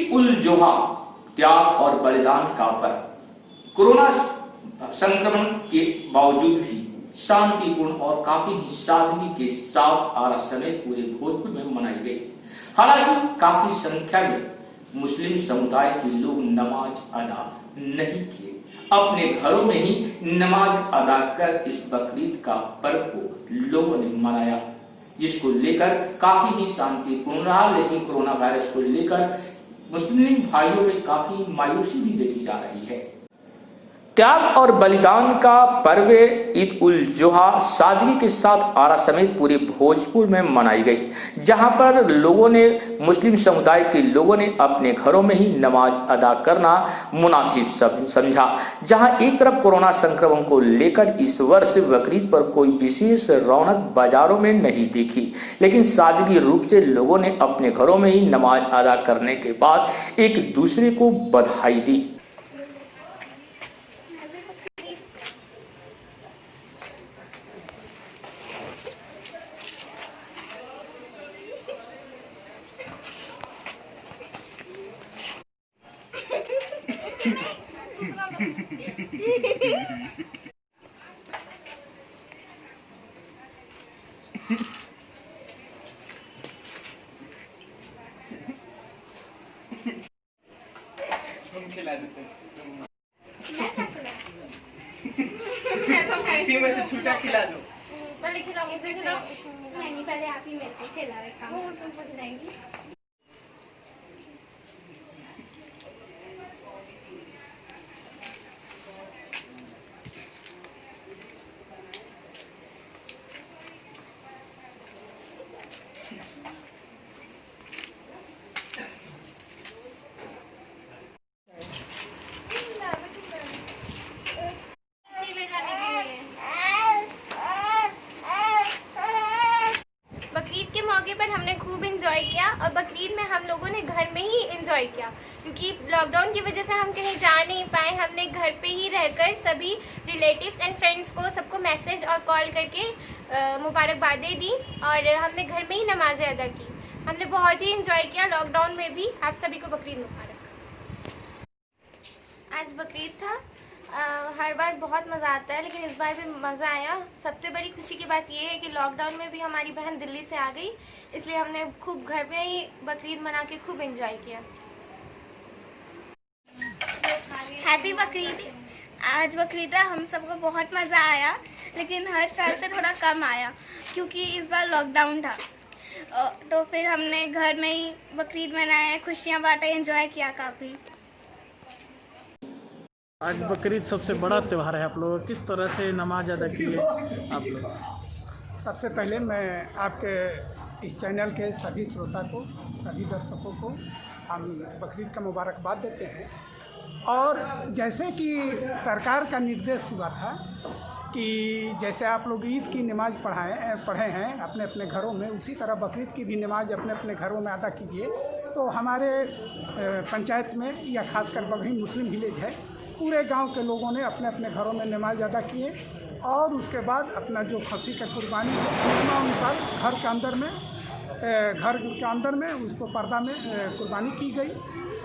ईद उल जुहा त्याग और बलिदान का पर्व। कोरोना संक्रमण के बावजूद भी शांतिपूर्ण और काफी सादगी के साथ आरा समेत पूरे भोजपुर में मनाई गई। हालांकि काफी संख्या में मुस्लिम समुदाय के लोग नमाज अदा नहीं किए, अपने घरों में ही नमाज अदा कर इस बकरीद का पर्व को लोगों ने मनाया, जिसको लेकर काफी ही शांतिपूर्ण रहा। लेकिन कोरोना वायरस को लेकर मुस्लिम भाइयों में काफी मायूसी भी देखी जा रही है। त्याग और बलिदान का पर्व ईद उल जुहा सादगी के साथ आरा समेत पूरे भोजपुर में मनाई गई, जहां पर लोगों ने मुस्लिम समुदाय के लोगों ने अपने घरों में ही नमाज अदा करना मुनासिब समझा। जहां एक तरफ कोरोना संक्रमण को लेकर इस वर्ष बकरीद पर कोई विशेष रौनक बाजारों में नहीं दिखी, लेकिन सादगी रूप से लोगों ने अपने घरों में ही नमाज अदा करने के बाद एक दूसरे को बधाई दी। खिला देते में से छूटा खिला दो। पहले खिलाओ, इसे खिलाओ। नहीं, पहले आप ही मेरे को खिला रखा हूँ, तुम खुद जाएंगी। बकरीद के मौके पर हमने खूब एंजॉय किया और बकरीद में हम लोगों ने घर में ही एंजॉय किया, क्योंकि लॉकडाउन की वजह से हम कहीं जा नहीं पाए। हमने घर पे ही रहकर सभी रिलेटिव्स एंड फ्रेंड्स को सबको मैसेज और कॉल करके मुबारकबादें दी और हमने घर में ही नमाजें अदा की। हमने बहुत ही एंजॉय किया लॉकडाउन में भी। आप सभी को बकरीद मुबारक। आज बकरीद था, हर बार बहुत मज़ा आता है, लेकिन इस बार भी मज़ा आया। सबसे बड़ी खुशी की बात यह है कि लॉकडाउन में भी हमारी बहन दिल्ली से आ गई, इसलिए हमने खूब घर में ही बकरीद मना के खूब एंजॉय किया। हैप्पी बकरीद। आज बकरीद है, हम सबको बहुत मज़ा आया, लेकिन हर साल से थोड़ा कम आया क्योंकि इस बार लॉकडाउन था। तो फिर हमने घर में ही बकरीद मनाया, खुशियाँ बांटी, एंजॉय किया काफ़ी। आज बकरीद सबसे बड़ा त्यौहार है, आप लोग किस तरह से नमाज अदा किए आप लोग? सबसे पहले मैं आपके इस चैनल के सभी श्रोता को, सभी दर्शकों को हम बकरीद का मुबारकबाद देते हैं। और जैसे कि सरकार का निर्देश हुआ था कि जैसे आप लोग ईद की नमाज पढ़े हैं अपने अपने घरों में, उसी तरह बकरीद की भी नमाज अपने अपने घरों में अदा कीजिए। तो हमारे पंचायत में या खासकर बघई मुस्लिम विलेज है, पूरे गांव के लोगों ने अपने अपने घरों में नमाज अदा किए और उसके बाद अपना जो खस्सी का कुर्बानी अनुसार घर के अंदर में उसको पर्दा में कुर्बानी की गई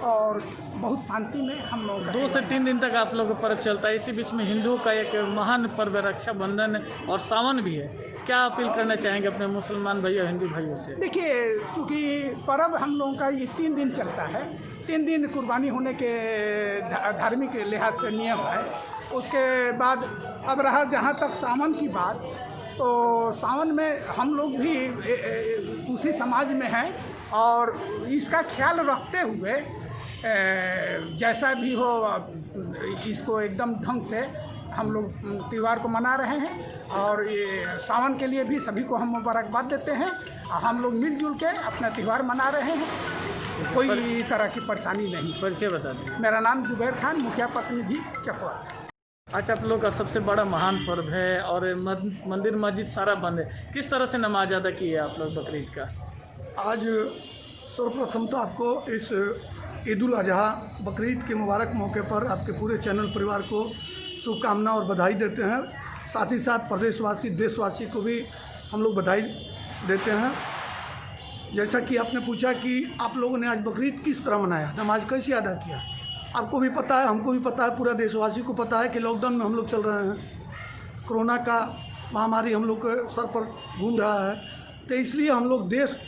और बहुत शांति में हम लोग 2 से 3 दिन तक आप लोगों का पर्व चलता है। इसी बीच में हिंदुओं का एक महान पर्व रक्षाबंधन और सावन भी है। क्या अपील करना चाहेंगे अपने मुसलमान भाइयों हिंदू भाइयों से? देखिए, चूँकि पर्व हम लोगों का ये 3 दिन चलता है, 3 दिन कुर्बानी होने के धार्मिक लिहाज से नियम है। उसके बाद अब रहा जहाँ तक सावन की बात, तो सावन में हम लोग भी उसी समाज में हैं और इसका ख्याल रखते हुए जैसा भी हो इसको एकदम ढंग से हम लोग त्यौहार को मना रहे हैं। और ये सावन के लिए भी सभी को हम मुबारकबाद देते हैं। हम लोग मिलजुल के अपना त्यौहार मना रहे हैं, कोई तरह की परेशानी नहीं। परिचय बता दें। मेरा नाम जुबैर खान, मुखिया प्रतिनिधि चकवा। आज आप लोग का सबसे बड़ा महान पर्व है और मंदिर मस्जिद सारा बंद है, किस तरह से नमाज अदा की है आप लोग बकरीद का? आज सर्वप्रथम तो आपको इस ईद उल अजहा बकरीद के मुबारक मौके पर आपके पूरे चैनल परिवार को शुभकामना और बधाई देते हैं। साथ ही साथ प्रदेशवासी देशवासी को भी हम लोग बधाई देते हैं। जैसा कि आपने पूछा कि आप लोगों ने आज बकरीद किस तरह मनाया, नमाज कैसे अदा किया। आपको भी पता है, हमको भी पता है, पूरा देशवासी को पता है कि लॉकडाउन में हम लोग चल रहे हैं, कोरोना का महामारी हम लोग के सर पर घूम रहा है। तो इसलिए हम लोग देश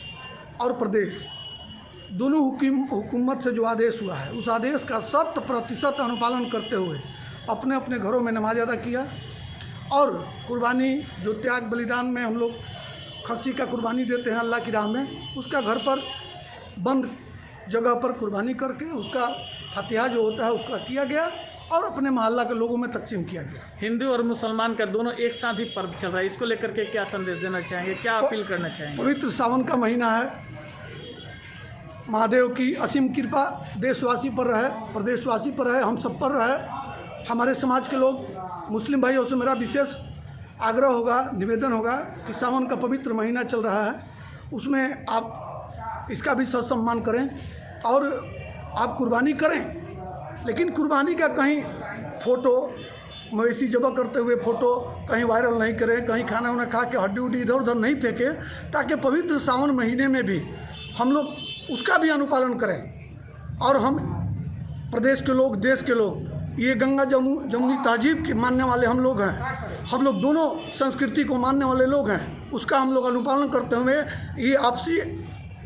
और प्रदेश दोनों हुकूमत से जो आदेश हुआ है उस आदेश का 100% अनुपालन करते हुए अपने अपने घरों में नमाज अदा किया। और कुर्बानी जो त्याग बलिदान में हम लोग खस्सी का कुर्बानी देते हैं अल्लाह की राह में, उसका घर पर बंद जगह पर कुर्बानी करके उसका फतिहा जो होता है उसका किया गया और अपने मोहल्ला के लोगों में तकसीम किया गया। हिंदू और मुसलमान का दोनों एक साथ ही पर्व चल रहा है, इसको लेकर के क्या संदेश देना चाहेंगे, क्या अपील करना चाहेंगे? पवित्र सावन का महीना है, महादेव की असीम कृपा देशवासी पर रहे, प्रदेशवासी पर रहे, हम सब पर रहे। हमारे समाज के लोग मुस्लिम भाइयों से मेरा विशेष आग्रह होगा, निवेदन होगा कि सावन का पवित्र महीना चल रहा है, उसमें आप इसका भी सत्सम्मान करें और आप कुर्बानी करें, लेकिन कुर्बानी का कहीं फ़ोटो मवेशी ज़बह करते हुए फ़ोटो कहीं वायरल नहीं करें, कहीं खाना वाना खा के हड्डी उड्डी इधर उधर नहीं फेंकें, ताकि पवित्र सावन महीने में भी हम लोग उसका भी अनुपालन करें। और हम प्रदेश के लोग, देश के लोग, ये गंगा जमुनी तहजीब के मानने वाले हम लोग हैं, हम लोग दोनों संस्कृति को मानने वाले लोग हैं, उसका हम लोग अनुपालन करते हुए ये आपसी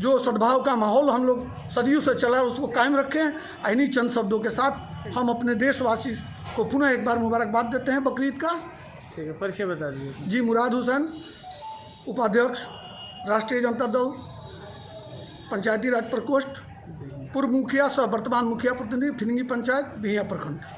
जो सद्भाव का माहौल हम लोग सदियों से चला है उसको कायम रखें। इन्हीं चंद शब्दों के साथ हम अपने देशवासी को पुनः एक बार मुबारकबाद देते हैं बकरीद का। ठीक है, परिचय बता दीजिए। जी, मुराद हुसैन, उपाध्यक्ष राष्ट्रीय जनता दल पंचायती राज प्रकोष्ठ, पूर्व मुखिया सह वर्तमान मुखिया प्रतिनिधि फिरंगी पंचायत बिहिया प्रखंड।